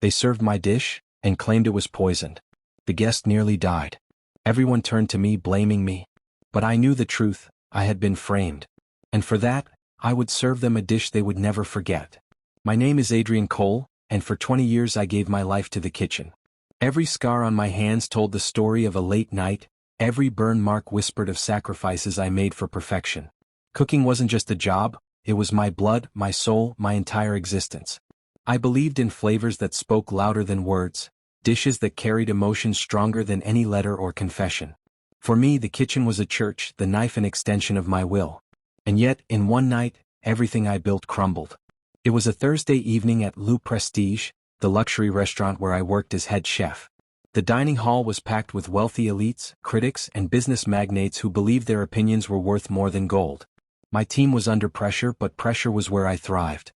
They served my dish, and claimed it was poisoned. The guest nearly died. Everyone turned to me blaming me. But I knew the truth, I had been framed. And for that, I would serve them a dish they would never forget. My name is Adrian Cole, and for 20 years I gave my life to the kitchen. Every scar on my hands told the story of a late night, every burn mark whispered of sacrifices I made for perfection. Cooking wasn't just a job, it was my blood, my soul, my entire existence. I believed in flavors that spoke louder than words, dishes that carried emotions stronger than any letter or confession. For me, the kitchen was a church, the knife an extension of my will. And yet, in one night, everything I built crumbled. It was a Thursday evening at Le Prestige, the luxury restaurant where I worked as head chef. The dining hall was packed with wealthy elites, critics, and business magnates who believed their opinions were worth more than gold. My team was under pressure, but pressure was where I thrived.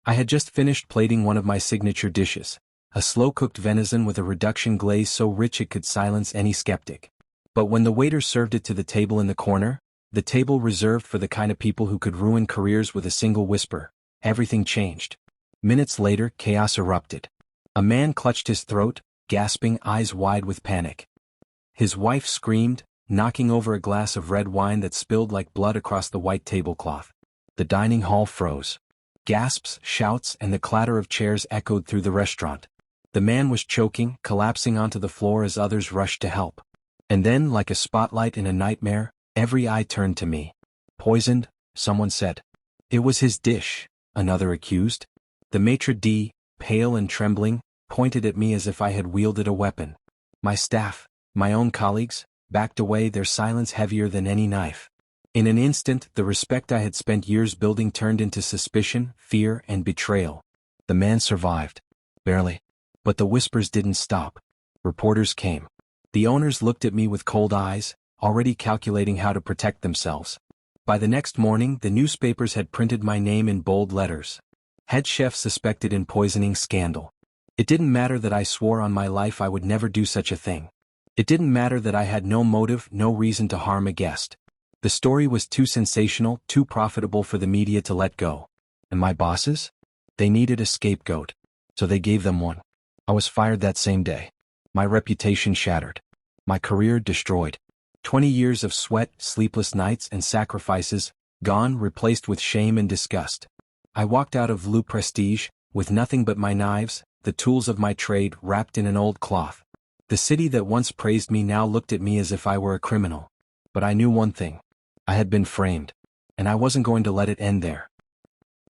I had just finished plating one of my signature dishes, a slow-cooked venison with a reduction glaze so rich it could silence any skeptic. But when the waiter served it to the table in the corner, the table reserved for the kind of people who could ruin careers with a single whisper, everything changed. Minutes later, chaos erupted. A man clutched his throat, gasping, eyes wide with panic. His wife screamed, knocking over a glass of red wine that spilled like blood across the white tablecloth. The dining hall froze. Gasps, shouts, and the clatter of chairs echoed through the restaurant. The man was choking, collapsing onto the floor as others rushed to help. And then, like a spotlight in a nightmare, every eye turned to me. Poisoned, someone said. It was his dish, another accused. The maitre d', pale and trembling, pointed at me as if I had wielded a weapon. My staff, my own colleagues, backed away, their silence heavier than any knife. In an instant, the respect I had spent years building turned into suspicion, fear, and betrayal. The man survived. Barely. But the whispers didn't stop. Reporters came. The owners looked at me with cold eyes, already calculating how to protect themselves. By the next morning, the newspapers had printed my name in bold letters. Head chef suspected in poisoning scandal. It didn't matter that I swore on my life I would never do such a thing. It didn't matter that I had no motive, no reason to harm a guest. The story was too sensational, too profitable for the media to let go. And my bosses? They needed a scapegoat. So they gave them one. I was fired that same day. My reputation shattered. My career destroyed. 20 years of sweat, sleepless nights, and sacrifices, gone, replaced with shame and disgust. I walked out of Le Prestige, with nothing but my knives, the tools of my trade, wrapped in an old cloth. The city that once praised me now looked at me as if I were a criminal. But I knew one thing. I had been framed. And I wasn't going to let it end there.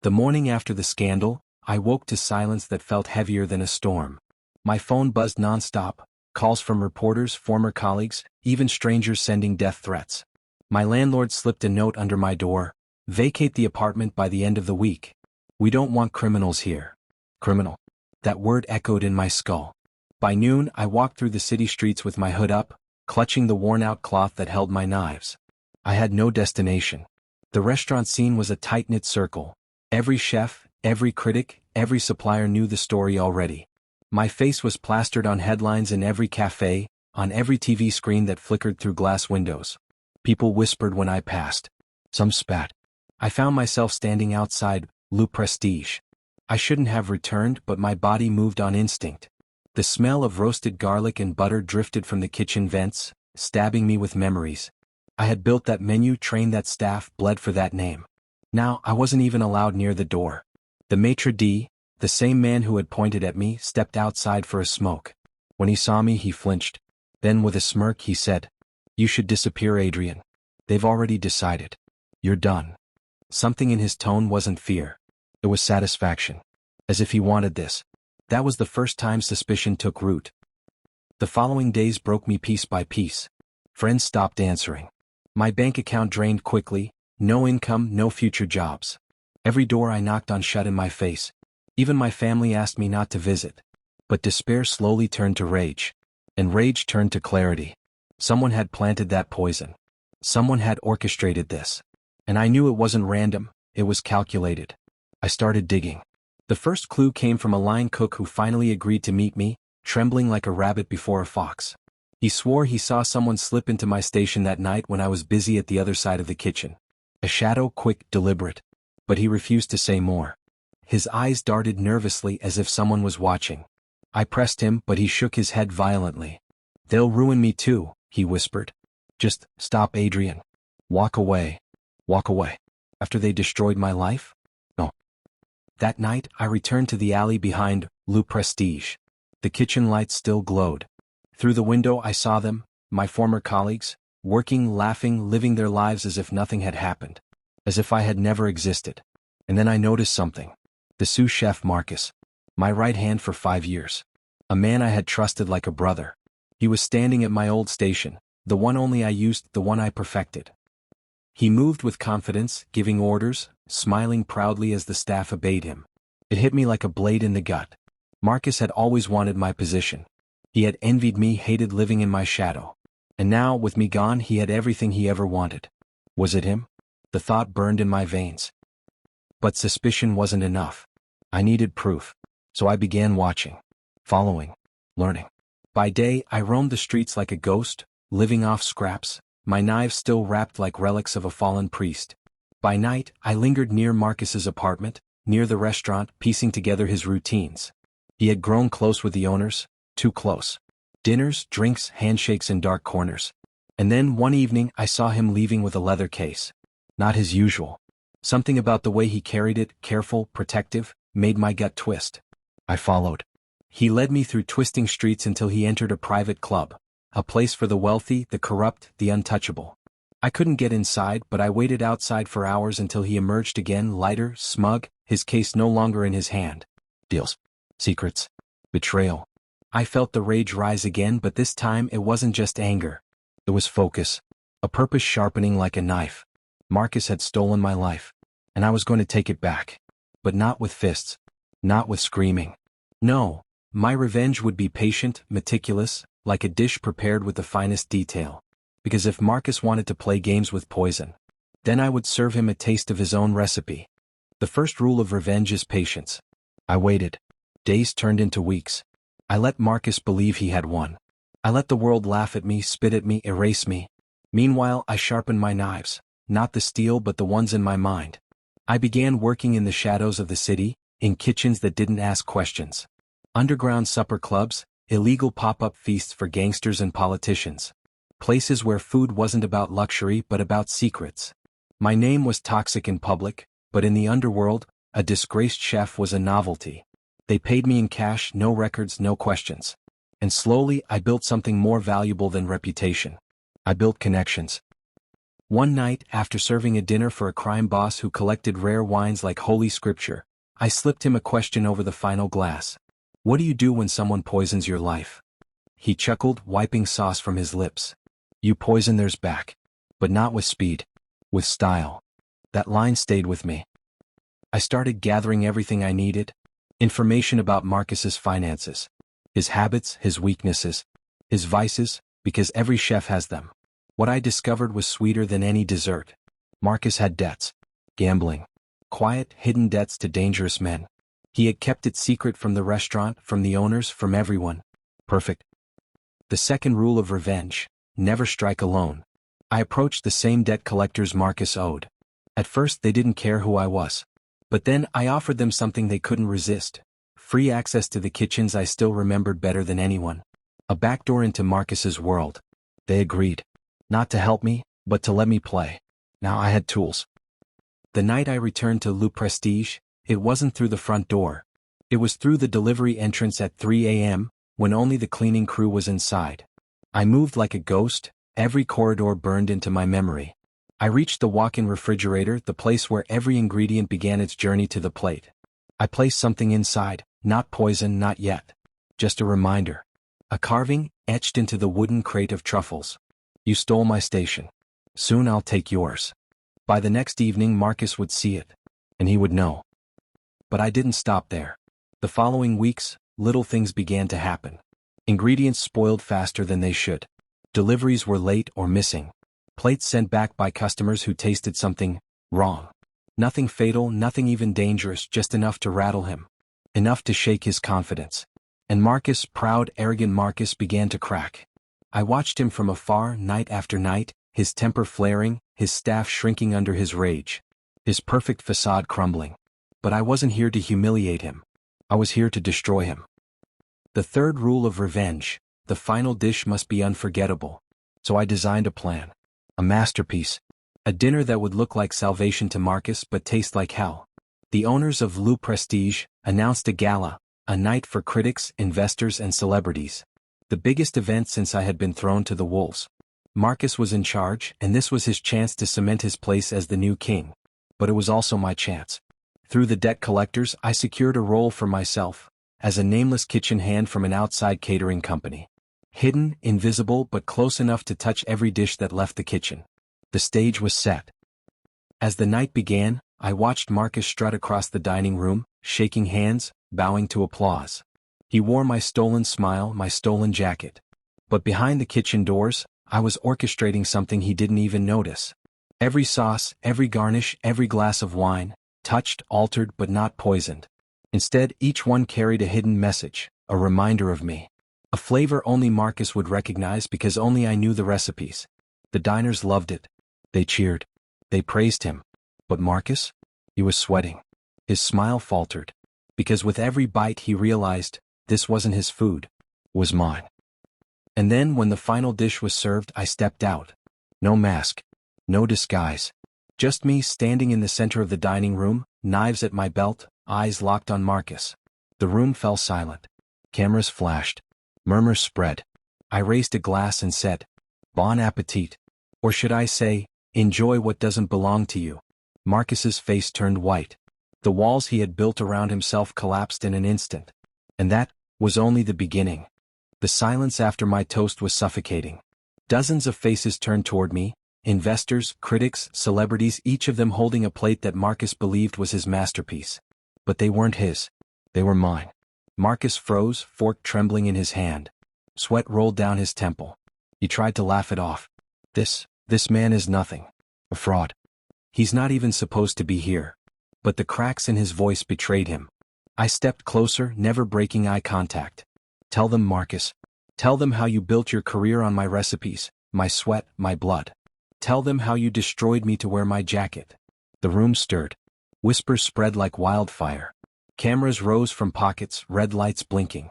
The morning after the scandal, I woke to silence that felt heavier than a storm. My phone buzzed nonstop, calls from reporters, former colleagues, even strangers sending death threats. My landlord slipped a note under my door: vacate the apartment by the end of the week. We don't want criminals here. Criminal. That word echoed in my skull. By noon, I walked through the city streets with my hood up, clutching the worn-out cloth that held my knives. I had no destination. The restaurant scene was a tight-knit circle. Every chef, every critic, every supplier knew the story already. My face was plastered on headlines in every cafe, on every TV screen that flickered through glass windows. People whispered when I passed. Some spat. I found myself standing outside Le Prestige. I shouldn't have returned, but my body moved on instinct. The smell of roasted garlic and butter drifted from the kitchen vents, stabbing me with memories. I had built that menu, trained that staff, bled for that name. Now, I wasn't even allowed near the door. The maitre d', the same man who had pointed at me, stepped outside for a smoke. When he saw me, he flinched. Then, with a smirk, he said, "You should disappear, Adrian. They've already decided. You're done." Something in his tone wasn't fear. It was satisfaction. As if he wanted this. That was the first time suspicion took root. The following days broke me piece by piece. Friends stopped answering. My bank account drained quickly, no income, no future jobs. Every door I knocked on shut in my face. Even my family asked me not to visit. But despair slowly turned to rage. And rage turned to clarity. Someone had planted that poison. Someone had orchestrated this. And I knew it wasn't random, it was calculated. I started digging. The first clue came from a line cook who finally agreed to meet me, trembling like a rabbit before a fox. He swore he saw someone slip into my station that night when I was busy at the other side of the kitchen. A shadow, quick, deliberate. But he refused to say more. His eyes darted nervously as if someone was watching. I pressed him, but he shook his head violently. "They'll ruin me too," he whispered. "Just stop, Adrian. Walk away. Walk away. After they destroyed my life? No." That night, I returned to the alley behind Le Prestige. The kitchen lights still glowed. Through the window I saw them, my former colleagues, working, laughing, living their lives as if nothing had happened. As if I had never existed. And then I noticed something. The sous chef Marcus. My right hand for 5 years. A man I had trusted like a brother. He was standing at my old station, the one only I used, the one I perfected. He moved with confidence, giving orders, smiling proudly as the staff obeyed him. It hit me like a blade in the gut. Marcus had always wanted my position. He had envied me, hated living in my shadow. And now, with me gone, he had everything he ever wanted. Was it him? The thought burned in my veins. But suspicion wasn't enough. I needed proof. So I began watching, following, learning. By day, I roamed the streets like a ghost, living off scraps, my knives still wrapped like relics of a fallen priest. By night, I lingered near Marcus's apartment, near the restaurant, piecing together his routines. He had grown close with the owners, too close. Dinners, drinks, handshakes in dark corners. And then one evening I saw him leaving with a leather case. Not his usual. Something about the way he carried it, careful, protective, made my gut twist. I followed. He led me through twisting streets until he entered a private club, a place for the wealthy, the corrupt, the untouchable. I couldn't get inside, but I waited outside for hours until he emerged again, lighter, smug, his case no longer in his hand. Deals. Secrets. Betrayal. I felt the rage rise again, but this time it wasn't just anger. It was focus. A purpose sharpening like a knife. Marcus had stolen my life, and I was going to take it back. But not with fists. Not with screaming. No, my revenge would be patient, meticulous, like a dish prepared with the finest detail. Because if Marcus wanted to play games with poison, then I would serve him a taste of his own recipe. The first rule of revenge is patience. I waited. Days turned into weeks. I let Marcus believe he had won. I let the world laugh at me, spit at me, erase me. Meanwhile, I sharpened my knives, not the steel but the ones in my mind. I began working in the shadows of the city, in kitchens that didn't ask questions. Underground supper clubs, illegal pop-up feasts for gangsters and politicians. Places where food wasn't about luxury but about secrets. My name was toxic in public, but in the underworld, a disgraced chef was a novelty. They paid me in cash, no records, no questions. And slowly I built something more valuable than reputation. I built connections. One night, after serving a dinner for a crime boss who collected rare wines like holy scripture, I slipped him a question over the final glass. What do you do when someone poisons your life? He chuckled, wiping sauce from his lips. You poison theirs back. But not with speed. With style. That line stayed with me. I started gathering everything I needed. Information about Marcus's finances. His habits, his weaknesses. His vices, because every chef has them. What I discovered was sweeter than any dessert. Marcus had debts. Gambling. Quiet, hidden debts to dangerous men. He had kept it secret from the restaurant, from the owners, from everyone. Perfect. The second rule of revenge. Never strike alone. I approached the same debt collectors Marcus owed. At first they didn't care who I was. But then I offered them something they couldn't resist. Free access to the kitchens I still remembered better than anyone. A backdoor into Marcus's world. They agreed. Not to help me, but to let me play. Now I had tools. The night I returned to Le Prestige, it wasn't through the front door. It was through the delivery entrance at 3 a.m., when only the cleaning crew was inside. I moved like a ghost, every corridor burned into my memory. I reached the walk-in refrigerator, the place where every ingredient began its journey to the plate. I placed something inside, not poison, not yet. Just a reminder. A carving, etched into the wooden crate of truffles. You stole my station. Soon I'll take yours. By the next evening Marcus would see it. And he would know. But I didn't stop there. The following weeks, little things began to happen. Ingredients spoiled faster than they should. Deliveries were late or missing. Plates sent back by customers who tasted something wrong. Nothing fatal, nothing even dangerous, just enough to rattle him. Enough to shake his confidence. And Marcus, proud, arrogant Marcus, began to crack. I watched him from afar, night after night, his temper flaring, his staff shrinking under his rage. His perfect facade crumbling. But I wasn't here to humiliate him. I was here to destroy him. The third rule of revenge: the final dish must be unforgettable. So I designed a plan. A masterpiece. A dinner that would look like salvation to Marcus but taste like hell. The owners of Le Prestige announced a gala, a night for critics, investors, and celebrities. The biggest event since I had been thrown to the wolves. Marcus was in charge, and this was his chance to cement his place as the new king. But it was also my chance. Through the debt collectors, I secured a role for myself, as a nameless kitchen hand from an outside catering company. Hidden, invisible, but close enough to touch every dish that left the kitchen. The stage was set. As the night began, I watched Marcus strut across the dining room, shaking hands, bowing to applause. He wore my stolen smile, my stolen jacket. But behind the kitchen doors, I was orchestrating something he didn't even notice. Every sauce, every garnish, every glass of wine, touched, altered, but not poisoned. Instead, each one carried a hidden message, a reminder of me. A flavor only Marcus would recognize because only I knew the recipes. The diners loved it. They cheered. They praised him. But Marcus? He was sweating. His smile faltered. Because with every bite he realized, this wasn't his food. It was mine. And then when the final dish was served, I stepped out. No mask. No disguise. Just me standing in the center of the dining room, knives at my belt, eyes locked on Marcus. The room fell silent. Cameras flashed. Murmurs spread. I raised a glass and said, "Bon appetit." Or should I say, "Enjoy what doesn't belong to you." Marcus's face turned white. The walls he had built around himself collapsed in an instant. And that was only the beginning. The silence after my toast was suffocating. Dozens of faces turned toward me, investors, critics, celebrities, each of them holding a plate that Marcus believed was his masterpiece. But they weren't his. They were mine. Marcus froze, fork trembling in his hand. Sweat rolled down his temple. He tried to laugh it off. This man is nothing. A fraud. He's not even supposed to be here. But the cracks in his voice betrayed him. I stepped closer, never breaking eye contact. Tell them, Marcus. Tell them how you built your career on my recipes, my sweat, my blood. Tell them how you destroyed me to wear my jacket. The room stirred. Whispers spread like wildfire. Cameras rose from pockets, red lights blinking.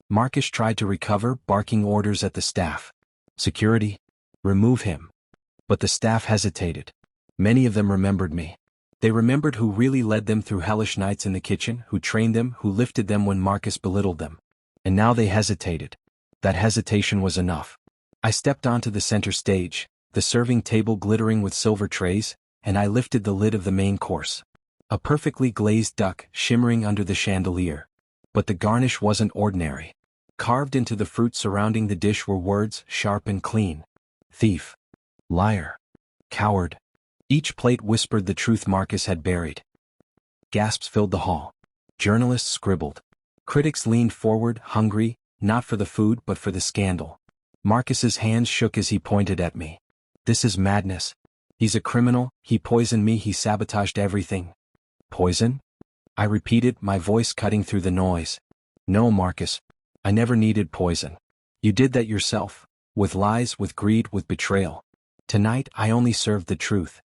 Marcus tried to recover, barking orders at the staff. Security, remove him. But the staff hesitated. Many of them remembered me. They remembered who really led them through hellish nights in the kitchen, who trained them, who lifted them when Marcus belittled them. And now they hesitated. That hesitation was enough. I stepped onto the center stage, the serving table glittering with silver trays, and I lifted the lid of the main course. A perfectly glazed duck shimmering under the chandelier. But the garnish wasn't ordinary. Carved into the fruit surrounding the dish were words, sharp and clean. Thief. Liar. Coward. Each plate whispered the truth Marcus had buried. Gasps filled the hall. Journalists scribbled. Critics leaned forward, hungry, not for the food but for the scandal. Marcus's hands shook as he pointed at me. This is madness. He's a criminal, he poisoned me, he sabotaged everything. Poison? I repeated, my voice cutting through the noise. No, Marcus. I never needed poison. You did that yourself. With lies, with greed, with betrayal. Tonight, I only served the truth.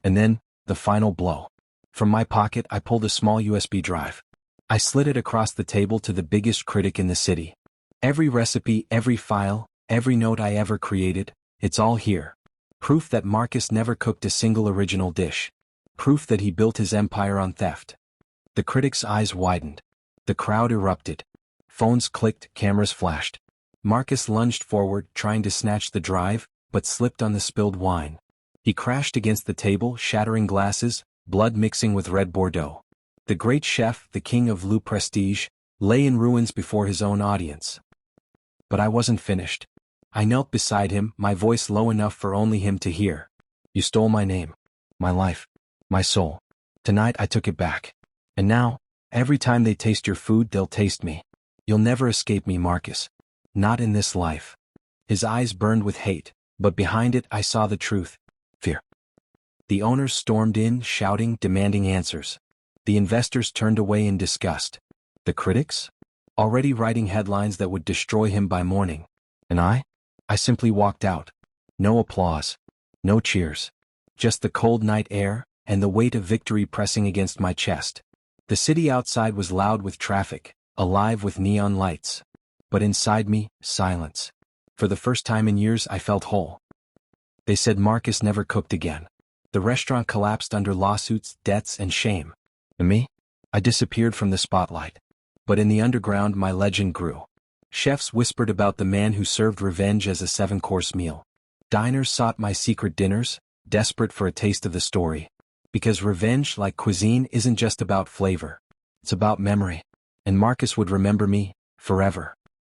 And then, the final blow. From my pocket, I pulled a small USB drive. I slid it across the table to the biggest critic in the city. Every recipe, every file, every note I ever created, it's all here. Proof that Marcus never cooked a single original dish. Proof that he built his empire on theft. The critic's eyes widened. The crowd erupted. Phones clicked, cameras flashed. Marcus lunged forward, trying to snatch the drive, but slipped on the spilled wine. He crashed against the table, shattering glasses, blood mixing with red Bordeaux. The great chef, the king of Le Prestige, lay in ruins before his own audience. But I wasn't finished. I knelt beside him, my voice low enough for only him to hear. You stole my name, my life, my soul. Tonight I took it back. And now, every time they taste your food, they'll taste me. You'll never escape me, Marcus. Not in this life. His eyes burned with hate, but behind it I saw the truth. Fear. The owners stormed in, shouting, demanding answers. The investors turned away in disgust. The critics? Already writing headlines that would destroy him by morning. And I simply walked out. No applause. No cheers. Just the cold night air, and the weight of victory pressing against my chest. The city outside was loud with traffic, alive with neon lights. But inside me, silence. For the first time in years I felt whole. They said Marcus never cooked again. The restaurant collapsed under lawsuits, debts, and shame. And me? I disappeared from the spotlight. But in the underground my legend grew. Chefs whispered about the man who served revenge as a 7-course meal. Diners sought my secret dinners, desperate for a taste of the story. Because revenge, like cuisine, isn't just about flavor. It's about memory. And Marcus would remember me, forever.